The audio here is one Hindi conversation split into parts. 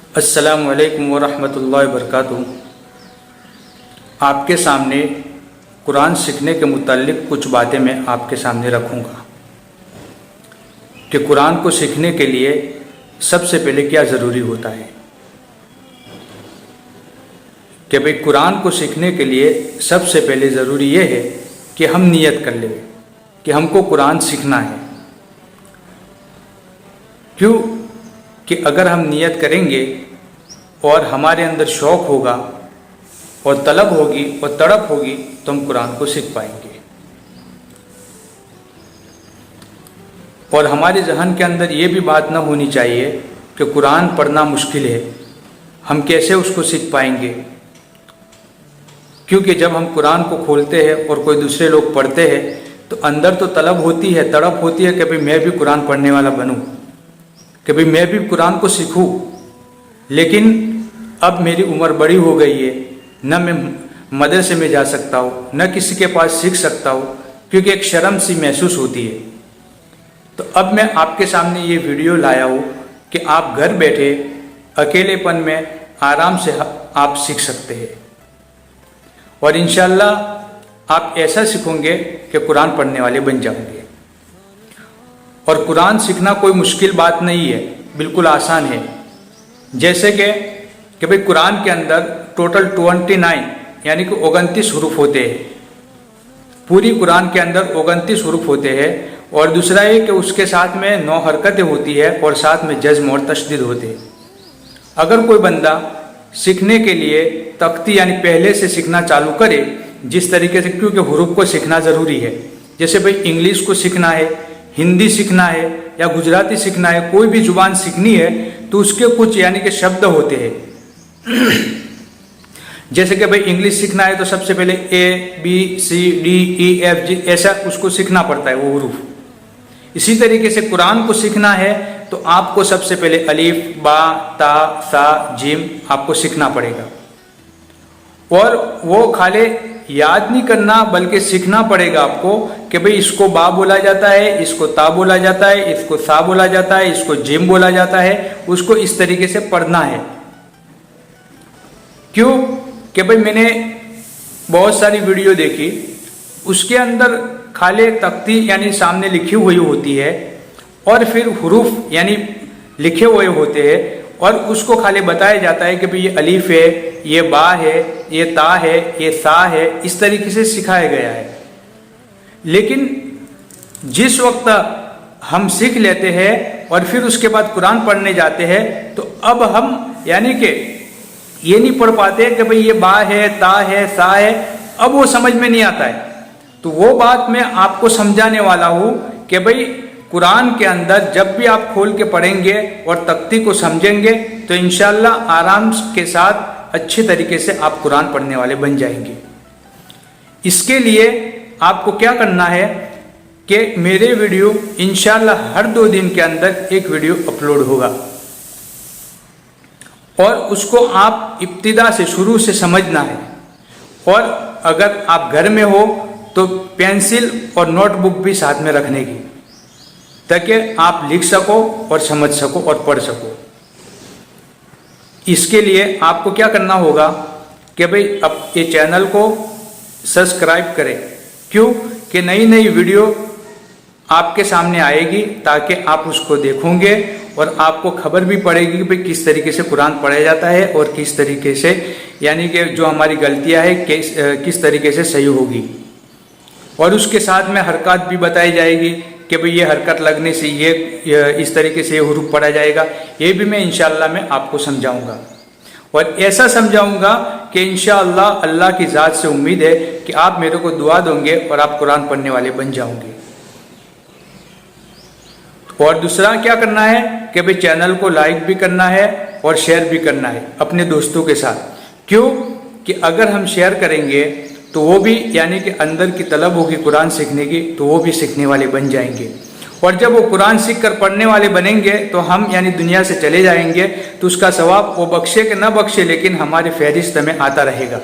अस्सलामु अलैकुम वरहमतुल्लाहि वबरकातुहू। आपके सामने कुरान सीखने के मुताल्लिक़ कुछ बातें मैं आपके सामने रखूँगा कि कुरान को सीखने के लिए सबसे पहले क्या ज़रूरी होता है। कि भाई कुरान को सीखने के लिए सबसे पहले ज़रूरी ये है कि हम नियत कर लें कि हमको कुरान सीखना है। क्यों कि अगर हम नियत करेंगे और हमारे अंदर शौक़ होगा और तलब होगी और तड़प होगी तो हम कुरान को सीख पाएंगे। और हमारे जहन के अंदर ये भी बात ना होनी चाहिए कि कुरान पढ़ना मुश्किल है, हम कैसे उसको सीख पाएंगे। क्योंकि जब हम कुरान को खोलते हैं और कोई दूसरे लोग पढ़ते हैं तो अंदर तो तलब होती है, तड़प होती है कि भाई मैं भी कुरान पढ़ने वाला बनूं, कि भाई मैं भी कुरान को सीखूं। लेकिन अब मेरी उम्र बड़ी हो गई है, न मैं मदरसे में जा सकता हूँ, न किसी के पास सीख सकता हूँ, क्योंकि एक शर्म सी महसूस होती है। तो अब मैं आपके सामने ये वीडियो लाया हूँ कि आप घर बैठे अकेलेपन में आराम से आप सीख सकते हैं। और इंशाअल्लाह आप ऐसा सीखोगे कि कुरान पढ़ने वाले बन जाओगे। और कुरान सीखना कोई मुश्किल बात नहीं है, बिल्कुल आसान है। जैसे कि भाई कुरान के अंदर टोटल 29 यानी कि 29 हुरूफ होते हैं। पूरी कुरान के अंदर 29 हुरूफ होते हैं। और दूसरा ये कि उसके साथ में 9 हरकतें होती है और साथ में जज्म और तशदीद होते हैं। अगर कोई बंदा सीखने के लिए तख्ती यानी पहले से सीखना चालू करे, जिस तरीके से, क्योंकि हुरूफ को सीखना ज़रूरी है। जैसे भाई इंग्लिश को सीखना है, हिंदी सीखना है या गुजराती सीखना है, कोई भी जुबान सीखनी है तो उसके कुछ यानी कि शब्द होते हैं। जैसे कि भाई इंग्लिश सीखना है तो सबसे पहले ABCDEFG ऐसा उसको सीखना पड़ता है वो हुरूफ। इसी तरीके से कुरान को सीखना है तो आपको सबसे पहले अलीफ, बा, ता, सा, जीम आपको सीखना पड़ेगा। और वो खाली याद नहीं करना बल्कि सीखना पड़ेगा आपको कि भाई इसको बा बोला जाता है, इसको ता बोला जाता है, इसको सा बोला जाता है, इसको जिम बोला जाता है। उसको इस तरीके से पढ़ना है। क्यों कि भाई मैंने बहुत सारी वीडियो देखी, उसके अंदर खाली तख्ती यानी सामने लिखी हुई होती है और फिर हुरूफ यानी लिखे हुए होते हैं और उसको खाली बताया जाता है कि भाई ये अलीफ है, ये बा है, ये ता है, ये सा है। इस तरीके से सिखाया गया है। लेकिन जिस वक्त हम सीख लेते हैं और फिर उसके बाद कुरान पढ़ने जाते हैं तो अब हम यानी कि ये नहीं पढ़ पाते कि भाई ये बा है, ता है, सा है, अब वो समझ में नहीं आता है। तो वो बात मैं आपको समझाने वाला हूँ कि भाई कुरान के अंदर जब भी आप खोल के पढ़ेंगे और तख्ती को समझेंगे तो इंशाअल्लाह आराम के साथ अच्छे तरीके से आप कुरान पढ़ने वाले बन जाएंगे। इसके लिए आपको क्या करना है कि मेरे वीडियो इंशाअल्लाह हर 2 दिन के अंदर एक वीडियो अपलोड होगा और उसको आप इब्तिदा से शुरू से समझना है। और अगर आप घर में हो तो पेंसिल और नोटबुक भी साथ में रखने की, ताकि आप लिख सको और समझ सको और पढ़ सको। इसके लिए आपको क्या करना होगा कि भाई अब ये चैनल को सब्सक्राइब करें। क्यों कि नई नई वीडियो आपके सामने आएगी ताकि आप उसको देखोगे और आपको खबर भी पड़ेगी कि भाई किस तरीके से कुरान पढ़ा जाता है और किस तरीके से यानी कि जो हमारी गलतियां हैं किस तरीके से सही होगी। और उसके साथ में हरकत भी बताई जाएगी कि भाई ये हरकत लगने से ये इस तरीके से ये हुरूफ पढ़ा जाएगा। ये भी मैं इंशाअल्लाह में आपको समझाऊंगा और ऐसा समझाऊंगा कि इंशाअल्लाह अल्लाह की ज़ात से उम्मीद है कि आप मेरे को दुआ दोगे और आप कुरान पढ़ने वाले बन जाओगे। और दूसरा क्या करना है कि भाई चैनल को लाइक भी करना है और शेयर भी करना है अपने दोस्तों के साथ। क्यों कि अगर हम शेयर करेंगे तो वो भी यानी कि अंदर की तलब होगी कुरान सीखने की, तो वो भी सीखने वाले बन जाएंगे। और जब वो कुरान सीख कर पढ़ने वाले बनेंगे तो हम यानी दुनिया से चले जाएंगे तो उसका सवाब वो बख्शे कि न बख्शे लेकिन हमारे फहरिस्त में आता रहेगा।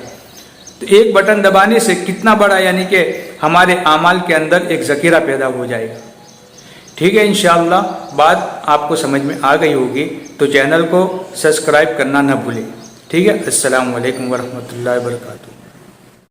तो एक बटन दबाने से कितना बड़ा यानी कि हमारे आमाल के अंदर एक ज़ख़ीरा पैदा हो जाएगा। ठीक है, इंशाअल्लाह बात आपको समझ में आ गई होगी, तो चैनल को सब्सक्राइब करना न भूलें। ठीक है, अस्सलाम वालेकुम वरहमतुल्लाहि वबरकातुहू।